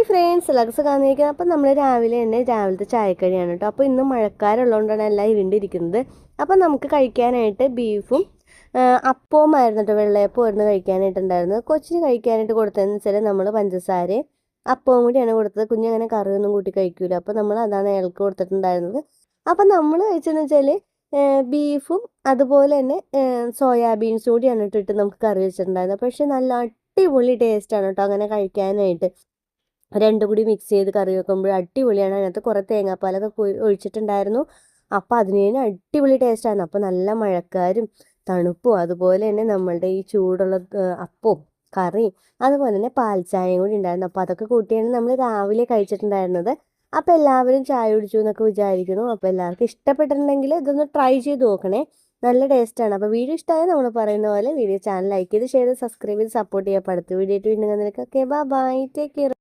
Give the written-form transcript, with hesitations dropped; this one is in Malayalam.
ഹായ് ഫ്രണ്ട്സ്, എല്ലാവർക്കും സുഖമായിരിക്കുന്നത്. അപ്പം നമ്മൾ രാവിലത്തെ ചായക്കടിയാണ് കേട്ടോ. അപ്പോൾ ഇന്ന് മഴക്കാരുള്ളതുകൊണ്ടാണ് എല്ലാം ഇരുണ്ടിരിക്കുന്നത്. അപ്പം നമുക്ക് കഴിക്കാനായിട്ട് ബീഫും അപ്പവും ആയിരുന്നു കേട്ടോ. വെള്ളയപ്പം ആയിരുന്നു കഴിക്കാനായിട്ടുണ്ടായിരുന്നത്. കൊച്ചിന് കഴിക്കാനായിട്ട് കൊടുത്തതെന്ന് വെച്ചാൽ നമ്മൾ പഞ്ചസാരയും അപ്പവും കൂടിയാണ് കൊടുത്തത്. കുഞ്ഞങ്ങനെ കറിയൊന്നും കൂട്ടി കഴിക്കൂല. അപ്പോൾ നമ്മൾ അതാണ് അയാൾക്ക് കൊടുത്തിട്ടുണ്ടായിരുന്നത്. അപ്പം നമ്മൾ കഴിച്ചതെന്ന് വെച്ചാൽ ബീഫും അതുപോലെ തന്നെ സോയാബീൻസും കൂടിയാണ് ഇട്ടിട്ട് നമുക്ക് കറി വെച്ചിട്ടുണ്ടായിരുന്നത്. പക്ഷേ നല്ല അടിപൊളി ടേസ്റ്റാണ് കേട്ടോ അങ്ങനെ കഴിക്കാനായിട്ട്. രണ്ടും കൂടി മിക്സ് ചെയ്ത് കറി വെക്കുമ്പോൾ അടിപൊളിയാണ്. അതിനകത്ത് കുറേ തേങ്ങാപ്പാലൊക്കെ ഒഴിച്ചിട്ടുണ്ടായിരുന്നു. അപ്പോൾ അതിന് തന്നെ അടിപൊളി ടേസ്റ്റാണ്. അപ്പോൾ നല്ല മഴക്കാരും തണുപ്പും അതുപോലെ തന്നെ നമ്മളുടെ ഈ ചൂടുള്ള അപ്പവും കറിയും അതുപോലെ തന്നെ പാൽച്ചായയും കൂടി ഉണ്ടായിരുന്നു. അപ്പോൾ അതൊക്കെ കൂട്ടിയാണ് നമ്മൾ രാവിലെ കഴിച്ചിട്ടുണ്ടായിരുന്നത്. അപ്പോൾ എല്ലാവരും ചായ കുടിച്ചു എന്നൊക്കെ വിചാരിക്കുന്നു. അപ്പോൾ എല്ലാവർക്കും ഇഷ്ടപ്പെട്ടിട്ടുണ്ടെങ്കിൽ ഇതൊന്ന് ട്രൈ ചെയ്ത് നോക്കണേ. നല്ല ടേസ്റ്റാണ്. അപ്പോൾ വീഡിയോ ഇഷ്ടമായാൽ നമ്മൾ പറയുന്ന പോലെ ചാനൽ ലൈക്ക് ചെയ്ത് ഷെയർ ചെയ്ത് സബ്സ്ക്രൈബ് ചെയ്ത് സപ്പോർട്ട് ചെയ്യാം. അടുത്ത വീഡിയോ ആയിട്ട് വീണ്ടും നിനക്കൊക്കെ ബൈ, ടേക്ക് കെയർ.